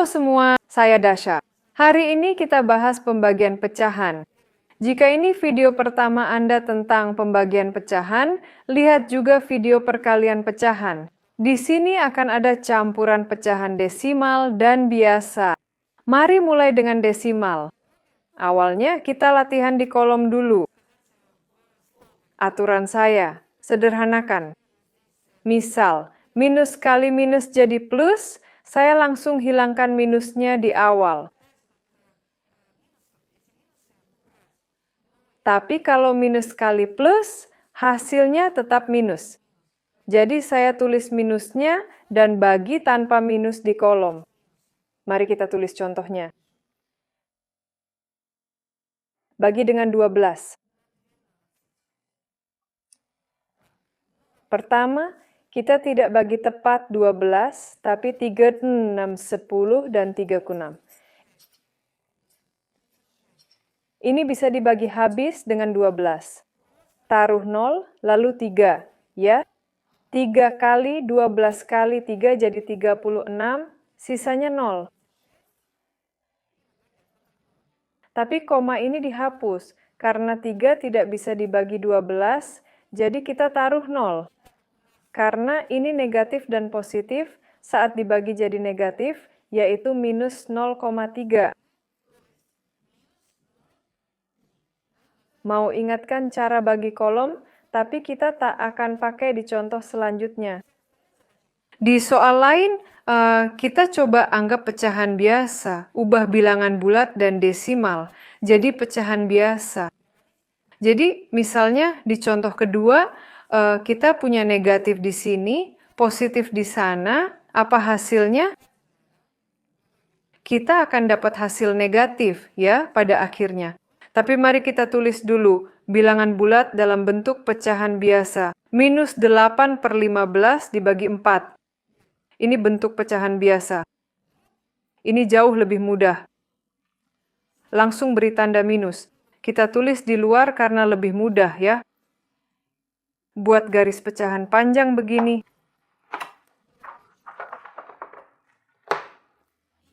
Halo semua, saya Dasha. Hari ini kita bahas pembagian pecahan. Jika ini video pertama Anda tentang pembagian pecahan, lihat juga video perkalian pecahan. Di sini akan ada campuran pecahan desimal dan biasa. Mari mulai dengan desimal. Awalnya kita latihan di kolom dulu. Aturan saya, sederhanakan. Misal, minus kali minus jadi plus, saya langsung hilangkan minusnya di awal. Tapi kalau minus kali plus, hasilnya tetap minus. Jadi saya tulis minusnya dan bagi tanpa minus di kolom. Mari kita tulis contohnya. Bagi dengan 12. Pertama, kita tidak bagi tepat 12, tapi 3, 6, 10, dan 3/6. Ini bisa dibagi habis dengan 12. Taruh 0, lalu 3, ya. 3 kali 12 kali 3 jadi 36, sisanya 0. Tapi koma ini dihapus, karena 3 tidak bisa dibagi 12, jadi kita taruh 0. Karena ini negatif dan positif, saat dibagi jadi negatif, yaitu minus 0,3. Mau ingatkan cara bagi kolom, tapi kita tak akan pakai di contoh selanjutnya. Di soal lain, kita coba anggap pecahan biasa, ubah bilangan bulat dan desimal, jadi pecahan biasa. Jadi, misalnya di contoh kedua, kita punya negatif di sini, positif di sana, apa hasilnya? Kita akan dapat hasil negatif, ya, pada akhirnya. Tapi mari kita tulis dulu bilangan bulat dalam bentuk pecahan biasa. Minus 8/15 dibagi 4. Ini bentuk pecahan biasa. Ini jauh lebih mudah. Langsung beri tanda minus. Kita tulis di luar karena lebih mudah ya. Buat garis pecahan panjang begini.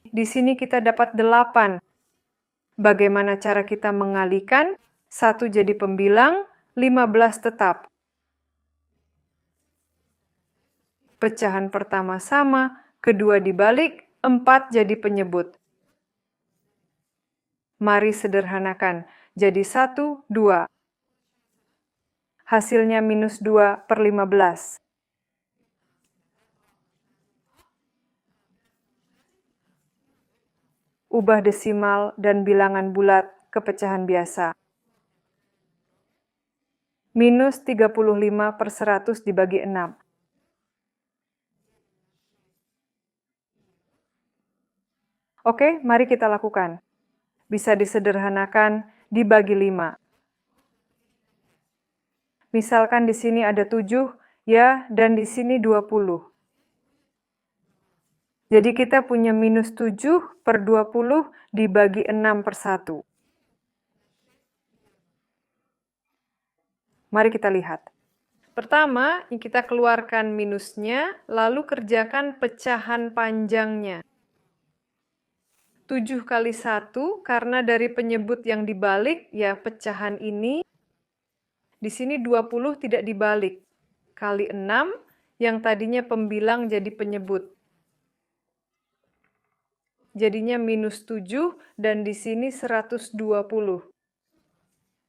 Di sini kita dapat 8. Bagaimana cara kita mengalikan? 1 jadi pembilang, 15 tetap. Pecahan pertama sama, kedua dibalik, 4 jadi penyebut. Mari sederhanakan, jadi 1, 2. Hasilnya minus 2/15. Ubah desimal dan bilangan bulat ke pecahan biasa. Minus 35/100 dibagi 6. Oke, mari kita lakukan. Bisa disederhanakan dibagi 5. Misalkan di sini ada 7, ya, dan di sini 20. Jadi kita punya minus 7/20 dibagi 6/1. Mari kita lihat. Pertama, kita keluarkan minusnya, lalu kerjakan pecahan panjangnya. 7 kali 1, karena dari penyebut yang dibalik, ya pecahan ini. Di sini 20 tidak dibalik. Kali 6, yang tadinya pembilang jadi penyebut. Jadinya minus 7, dan di sini 120.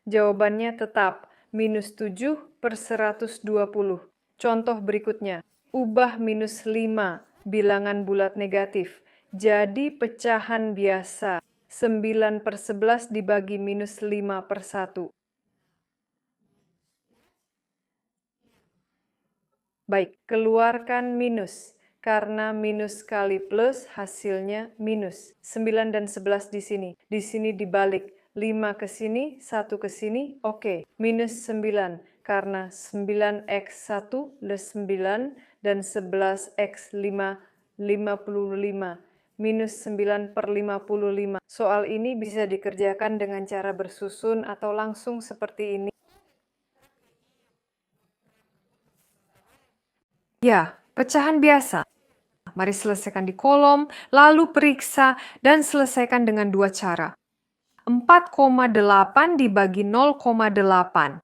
Jawabannya tetap minus 7/120. Contoh berikutnya, ubah minus 5, bilangan bulat negatif, jadi pecahan biasa. 9/11 dibagi minus 5/1. Baik, keluarkan minus. Karena minus kali plus, hasilnya minus. 9 dan 11 di sini. Di sini dibalik. 5 ke sini, 1 ke sini, oke. Minus 9. Karena 9x1 plus 9, dan 11x5, 55. Minus 9/55. Soal ini bisa dikerjakan dengan cara bersusun atau langsung seperti ini. Ya, pecahan biasa. Mari selesaikan di kolom, lalu periksa, dan selesaikan dengan dua cara. 4,8 dibagi 0,8.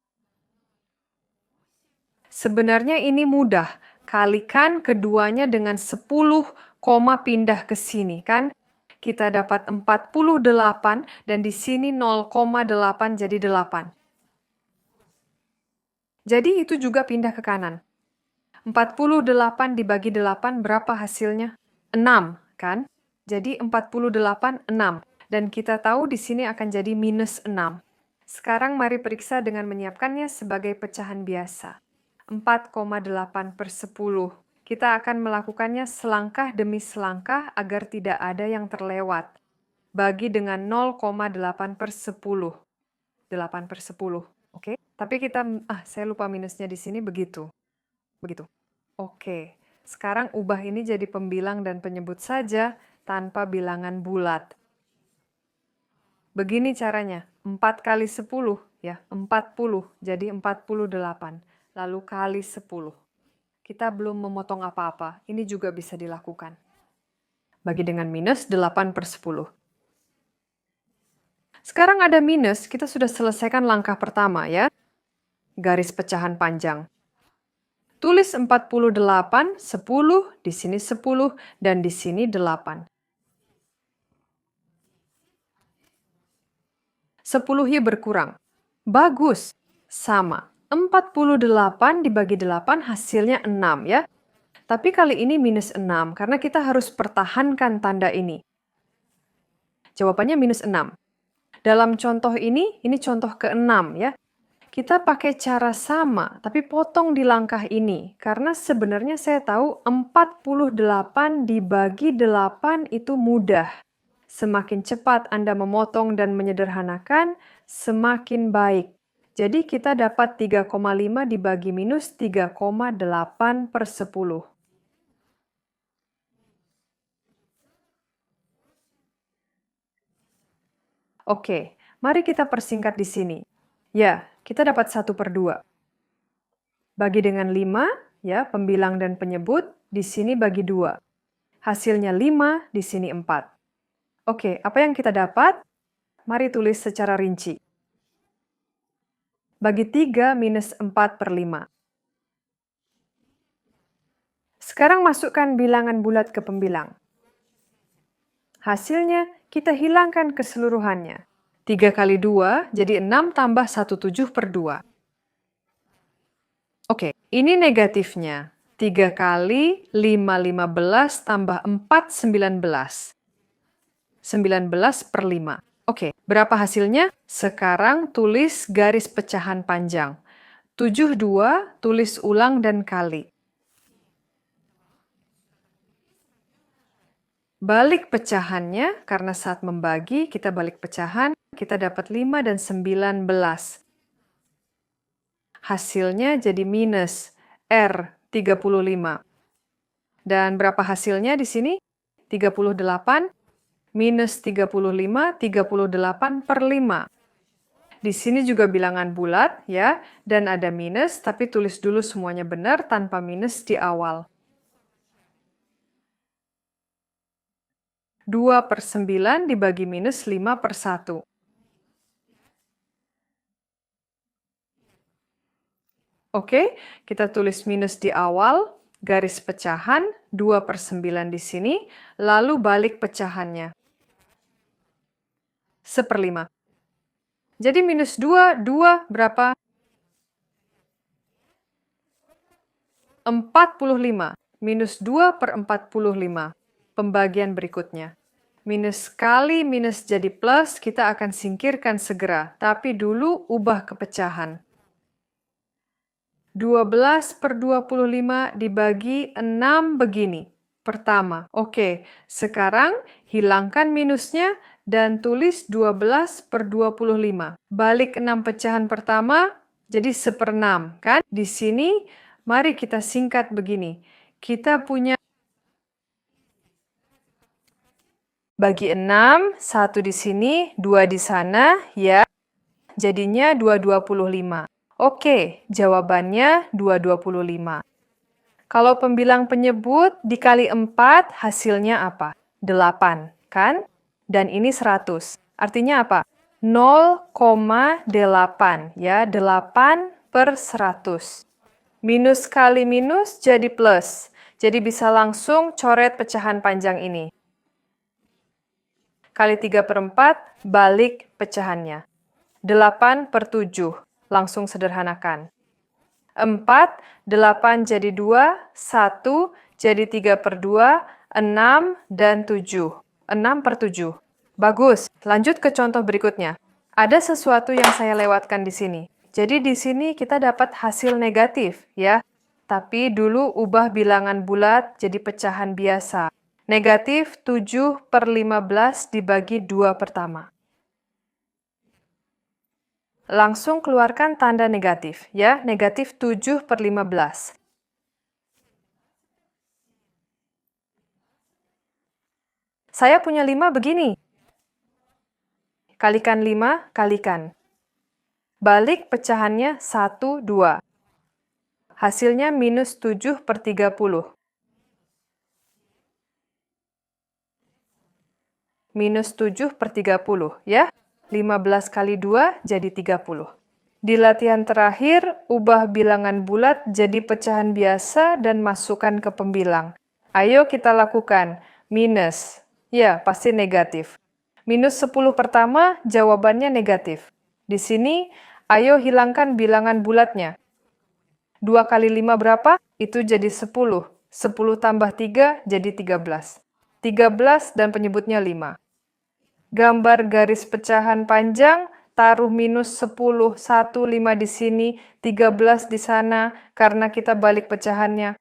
Sebenarnya ini mudah. Kalikan keduanya dengan 10, pindah ke sini, kan? Kita dapat 48 dan di sini 0,8 jadi 8. Jadi itu juga pindah ke kanan. 48 dibagi 8 berapa hasilnya? 6, kan? Jadi 48, 6. Dan kita tahu di sini akan jadi minus 6. Sekarang mari periksa dengan menyiapkannya sebagai pecahan biasa. 4,8 per 10. Kita akan melakukannya selangkah demi selangkah agar tidak ada yang terlewat. Bagi dengan 0,8 per 10. 8 per 10. Oke? Tapi kita, saya lupa minusnya di sini begitu. Begitu. Oke. Sekarang ubah ini jadi pembilang dan penyebut saja tanpa bilangan bulat. Begini caranya. 4 kali 10, ya, 40. Jadi 48. Lalu kali 10. Kita belum memotong apa-apa. Ini juga bisa dilakukan. Bagi dengan minus 8 per 10. Sekarang ada minus, kita sudah selesaikan langkah pertama, ya. Garis pecahan panjang. Tulis 48, 10, di sini 10, dan di sini 8. 10-nya berkurang. Bagus, sama. 48 dibagi 8 hasilnya 6, ya. Tapi kali ini minus 6, karena kita harus pertahankan tanda ini. Jawabannya minus 6. Dalam contoh ini contoh ke-6, ya. Kita pakai cara sama, tapi potong di langkah ini. Karena sebenarnya saya tahu 48 dibagi 8 itu mudah. Semakin cepat Anda memotong dan menyederhanakan, semakin baik. Jadi kita dapat 3,5 dibagi minus 3,8 per 10. Oke, mari kita persingkat di sini. Ya, kita dapat 1 per 2. Bagi dengan 5, ya, pembilang dan penyebut, di sini bagi 2. Hasilnya 5, di sini 4. Oke, apa yang kita dapat? Mari tulis secara rinci. Bagi 3 minus 4 per 5. Sekarang masukkan bilangan bulat ke pembilang. Hasilnya, kita hilangkan keseluruhannya. 3 kali 2, jadi 6 tambah 17 per 2. Oke, ini negatifnya. 3 kali 5, 15 tambah 4, 19. 19 per 5. Oke, berapa hasilnya? Sekarang tulis garis pecahan panjang. 72, tulis ulang dan kali. Balik pecahannya, karena saat membagi, kita balik pecahan, kita dapat 5 dan 19. Hasilnya jadi minus R 35. Dan berapa hasilnya di sini? 38 minus 35, 38 per 5. Di sini juga bilangan bulat, ya, dan ada minus, tapi tulis dulu semuanya benar tanpa minus di awal. 2 per 9 dibagi minus 5 per 1. Oke, kita tulis minus di awal, garis pecahan, 2 per 9 di sini, lalu balik pecahannya. 1/5. Jadi minus 2, 2 berapa? 45. Minus 2 per 45. Pembagian berikutnya. Minus kali minus jadi plus, kita akan singkirkan segera. Tapi dulu ubah ke pecahan. 12 per 25 dibagi 6 begini. Pertama, oke. Sekarang hilangkan minusnya dan tulis 12 per 25. Balik 6 pecahan pertama, jadi 1/6, kan? Di sini, mari kita singkat begini. Kita punya bagi 6, 1 di sini, 2 di sana, ya. Jadinya 2/25. Oke, jawabannya 2/25. Kalau pembilang penyebut dikali 4, hasilnya apa? 8, kan? Dan ini 100. Artinya apa? 0,8, ya, 8 per 100. Minus kali minus jadi plus. Jadi bisa langsung coret pecahan panjang ini. Kali 3 per 4, balik pecahannya. 8 per 7, langsung sederhanakan. 4, 8 jadi 2, 1 jadi 3 per 2, 6, dan 7. 6 per 7. Bagus, lanjut ke contoh berikutnya. Ada sesuatu yang saya lewatkan di sini. Jadi di sini kita dapat hasil negatif, ya. Tapi dulu ubah bilangan bulat jadi pecahan biasa. Negatif 7 per 15 dibagi 2 pertama. Langsung keluarkan tanda negatif, ya. Negatif 7 per 15. Saya punya 5 begini. Kalikan 5, kalikan. Balik pecahannya 1, 2. Hasilnya minus 7 per 30. Minus 7 per 30, ya. 15 kali 2 jadi 30. Di latihan terakhir, ubah bilangan bulat jadi pecahan biasa dan masukkan ke pembilang. Ayo kita lakukan. Minus. Ya, pasti negatif. Minus 10 pertama, jawabannya negatif. Di sini, ayo hilangkan bilangan bulatnya. 2 kali 5 berapa? Itu jadi 10. 10 tambah 3 jadi 13. 13 dan penyebutnya 5. Gambar garis pecahan panjang, taruh minus 10, 1, 5 di sini, 13 di sana, karena kita balik pecahannya.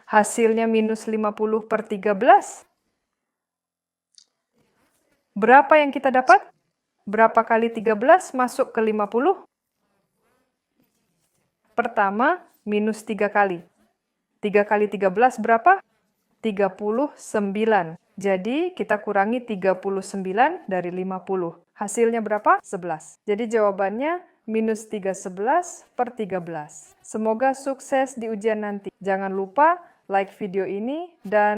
Hasilnya minus 50 per 13. Berapa yang kita dapat? Berapa kali 13 masuk ke 50? Pertama, minus 3 kali. 3 kali 13 berapa? 39. Jadi, kita kurangi 39 dari 50. Hasilnya berapa? 11. Jadi, jawabannya minus 311 per 13. Semoga sukses di ujian nanti. Jangan lupa like video ini dan